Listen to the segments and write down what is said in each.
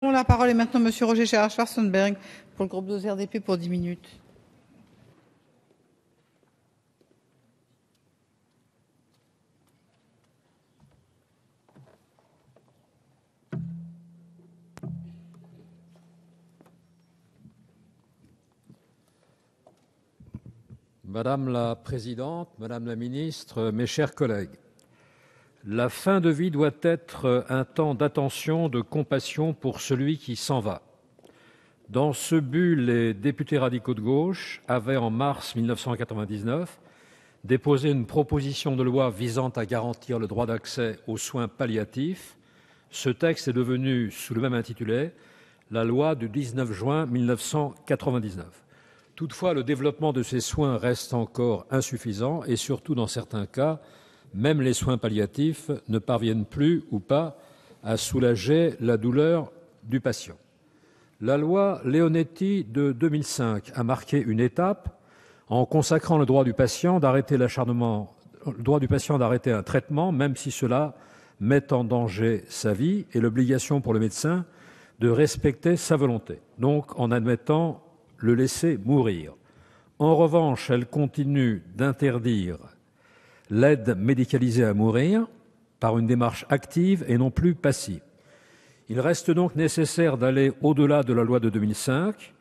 La parole est maintenant Monsieur Roger Gérard Schwarzenberg pour le groupe 12 RDP pour 10 minutes. Madame la Présidente, Madame la Ministre, mes chers collègues, la fin de vie doit être un temps d'attention, de compassion pour celui qui s'en va. Dans ce but, les députés radicaux de gauche avaient, en mars 1999, déposé une proposition de loi visant à garantir le droit d'accès aux soins palliatifs. Ce texte est devenu, sous le même intitulé, la loi du 19 juin 1999. Toutefois, le développement de ces soins reste encore insuffisant et surtout, dans certains cas, même les soins palliatifs ne parviennent plus ou pas à soulager la douleur du patient. La loi Leonetti de 2005 a marqué une étape en consacrant le droit du patient d'arrêter l'acharnement, le droit du patient d'arrêter un traitement, même si cela met en danger sa vie, et l'obligation pour le médecin de respecter sa volonté, donc en admettant le laisser mourir. En revanche, elle continue d'interdire l'aide médicalisée à mourir par une démarche active et non plus passive. Il reste donc nécessaire d'aller au-delà de la loi de 2005.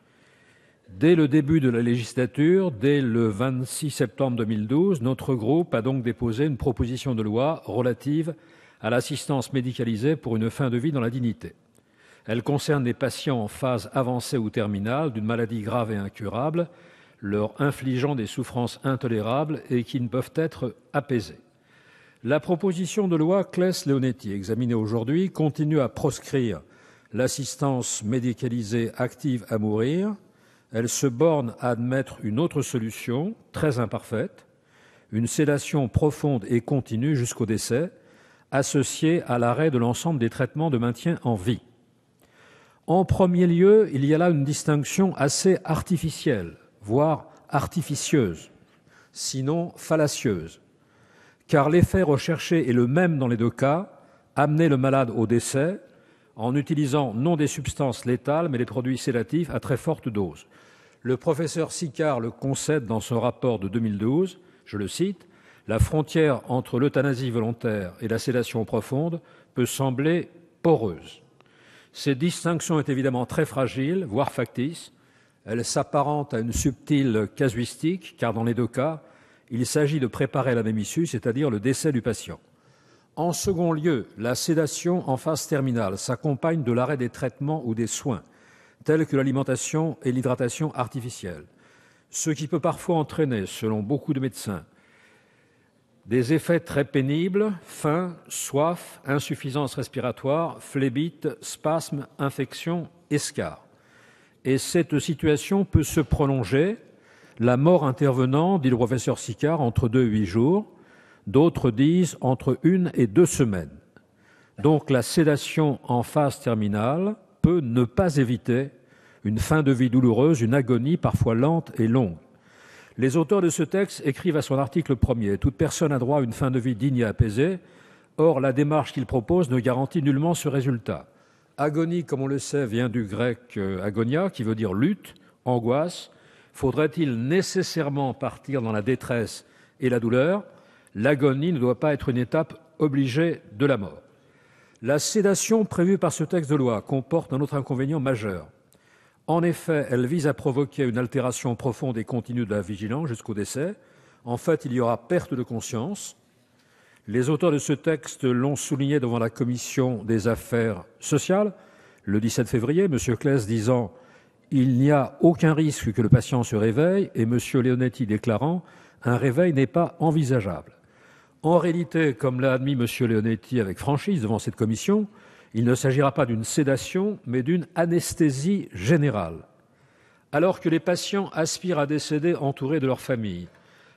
Dès le début de la législature, dès le 26 septembre 2012, notre groupe a donc déposé une proposition de loi relative à l'assistance médicalisée pour une fin de vie dans la dignité. Elle concerne les patients en phase avancée ou terminale d'une maladie grave et incurable, leur infligeant des souffrances intolérables et qui ne peuvent être apaisées. La proposition de loi Claes-Leonetti, examinée aujourd'hui, continue à proscrire l'assistance médicalisée active à mourir. Elle se borne à admettre une autre solution, très imparfaite, une sédation profonde et continue jusqu'au décès, associée à l'arrêt de l'ensemble des traitements de maintien en vie. En premier lieu, il y a là une distinction assez artificielle, voire artificieuse, sinon fallacieuse, car l'effet recherché est le même dans les deux cas, amener le malade au décès en utilisant non des substances létales, mais des produits sédatifs à très forte dose. Le professeur Sicard le concède dans son rapport de 2012, je le cite, « La frontière entre l'euthanasie volontaire et la sédation profonde peut sembler poreuse ». Cette distinction est évidemment très fragile, voire factice. Elle s'apparente à une subtile casuistique, car dans les deux cas, il s'agit de préparer la même issue, c'est-à-dire le décès du patient. En second lieu, la sédation en phase terminale s'accompagne de l'arrêt des traitements ou des soins, tels que l'alimentation et l'hydratation artificielle, ce qui peut parfois entraîner, selon beaucoup de médecins, des effets très pénibles, faim, soif, insuffisance respiratoire, phlébite, spasmes, infections, escarres. Et cette situation peut se prolonger, la mort intervenant, dit le professeur Sicard, entre 2 et 8 jours, d'autres disent entre 1 et 2 semaines. Donc la sédation en phase terminale peut ne pas éviter une fin de vie douloureuse, une agonie parfois lente et longue. Les auteurs de ce texte écrivent à son article 1er « Toute personne a droit à une fin de vie digne et apaisée ». Or, la démarche qu'ils proposent ne garantit nullement ce résultat. Agonie, comme on le sait, vient du grec agonia, qui veut dire lutte, angoisse. Faudrait-il nécessairement partir dans la détresse et la douleur? L'agonie ne doit pas être une étape obligée de la mort. La sédation prévue par ce texte de loi comporte un autre inconvénient majeur. En effet, elle vise à provoquer une altération profonde et continue de la vigilance jusqu'au décès. En fait, il y aura perte de conscience. Les auteurs de ce texte l'ont souligné devant la Commission des affaires sociales le 17 février, M. Claes disant « Il n'y a aucun risque que le patient se réveille » et M. Leonetti déclarant « Un réveil n'est pas envisageable ». En réalité, comme l'a admis M. Leonetti avec franchise devant cette commission, il ne s'agira pas d'une sédation, mais d'une anesthésie générale. Alors que les patients aspirent à décéder entourés de leur famille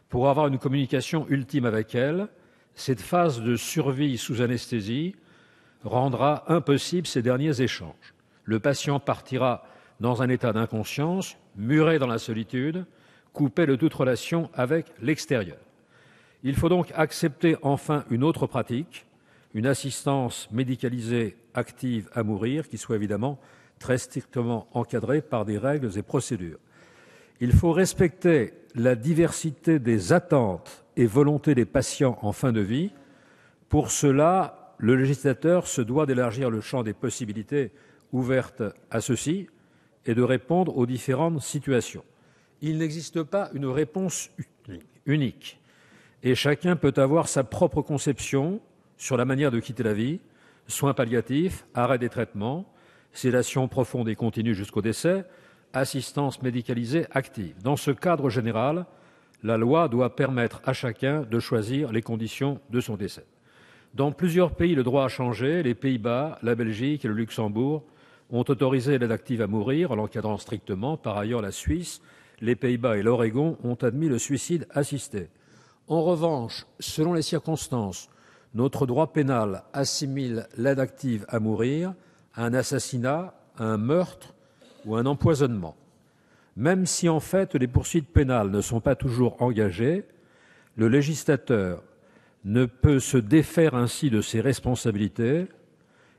pour avoir une communication ultime avec elle, cette phase de survie sous anesthésie rendra impossible ces derniers échanges. Le patient partira dans un état d'inconscience, muré dans la solitude, coupé de toute relation avec l'extérieur. Il faut donc accepter enfin une autre pratique, une assistance médicalisée active à mourir qui soit évidemment très strictement encadrée par des règles et procédures. Il faut respecter la diversité des attentes et volontés des patients en fin de vie. Pour cela, le législateur se doit d'élargir le champ des possibilités ouvertes à ceux-ci et de répondre aux différentes situations. Il n'existe pas une réponse unique et chacun peut avoir sa propre conception sur la manière de quitter la vie, soins palliatifs, arrêt des traitements, sédation profonde et continue jusqu'au décès, assistance médicalisée active. Dans ce cadre général, la loi doit permettre à chacun de choisir les conditions de son décès. Dans plusieurs pays, le droit a changé. Les Pays-Bas, la Belgique et le Luxembourg ont autorisé l'aide active à mourir en l'encadrant strictement. Par ailleurs, la Suisse, les Pays-Bas et l'Oregon ont admis le suicide assisté. En revanche, selon les circonstances, notre droit pénal assimile l'aide active à mourir à un assassinat, à un meurtre ou à un empoisonnement. Même si en fait les poursuites pénales ne sont pas toujours engagées, le législateur ne peut se défaire ainsi de ses responsabilités,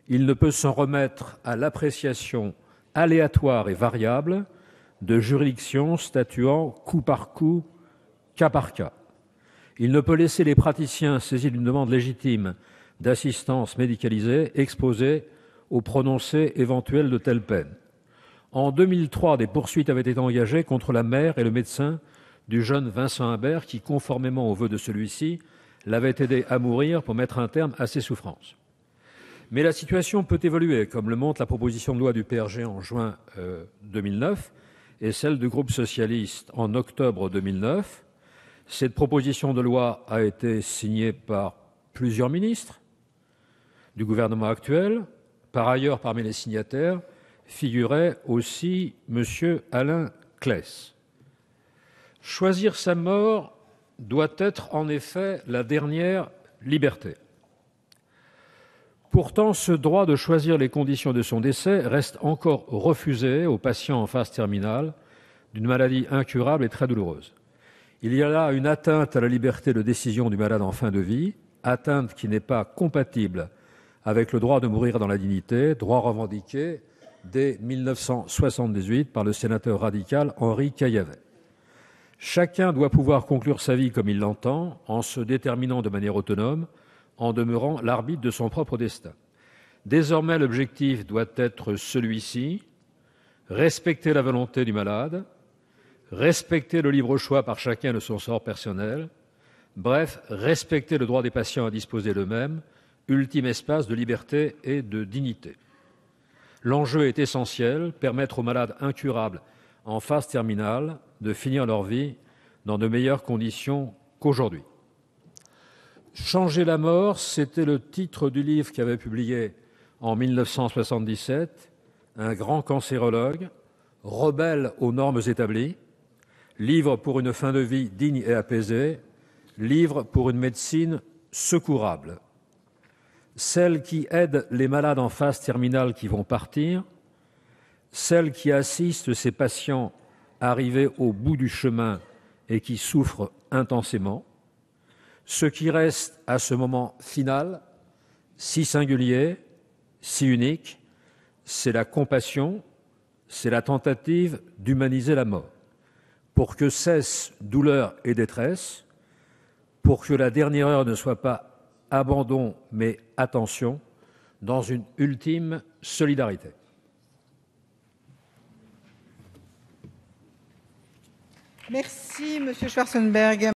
il ne peut s'en remettre à l'appréciation aléatoire et variable de juridictions statuant coup par coup, cas par cas. Il ne peut laisser les praticiens saisis d'une demande légitime d'assistance médicalisée exposés au prononcé éventuel de telles peines. En 2003, des poursuites avaient été engagées contre la mère et le médecin du jeune Vincent Imbert qui, conformément aux vœux de celui-ci, l'avait aidé à mourir pour mettre un terme à ses souffrances. Mais la situation peut évoluer, comme le montre la proposition de loi du PRG en juin 2009 et celle du groupe socialiste en octobre 2009. Cette proposition de loi a été signée par plusieurs ministres du gouvernement actuel. Par ailleurs, parmi les signataires figurait aussi M. Alain Claes. Choisir sa mort doit être en effet la dernière liberté. Pourtant, ce droit de choisir les conditions de son décès reste encore refusé aux patients en phase terminale d'une maladie incurable et très douloureuse. Il y a là une atteinte à la liberté de décision du malade en fin de vie, atteinte qui n'est pas compatible avec le droit de mourir dans la dignité, droit revendiqué dès 1978 par le sénateur radical Henri Caillavet. Chacun doit pouvoir conclure sa vie comme il l'entend, en se déterminant de manière autonome, en demeurant l'arbitre de son propre destin. Désormais, l'objectif doit être celui-ci, respecter la volonté du malade, respecter le libre choix par chacun de son sort personnel, bref, respecter le droit des patients à disposer d'eux-mêmes, ultime espace de liberté et de dignité. L'enjeu est essentiel, permettre aux malades incurables en phase terminale de finir leur vie dans de meilleures conditions qu'aujourd'hui. Changer la mort, c'était le titre du livre qu'avait publié en 1977 un grand cancérologue, rebelle aux normes établies, livre pour une fin de vie digne et apaisée, livre pour une médecine secourable. Celle qui aide les malades en phase terminale qui vont partir, celle qui assiste ces patients arrivés au bout du chemin et qui souffrent intensément, ce qui reste à ce moment final, si singulier, si unique, c'est la compassion, c'est la tentative d'humaniser la mort, pour que cesse douleur et détresse, pour que la dernière heure ne soit pas abandon, mais attention, dans une ultime solidarité. Merci, Monsieur Schwarzenberg.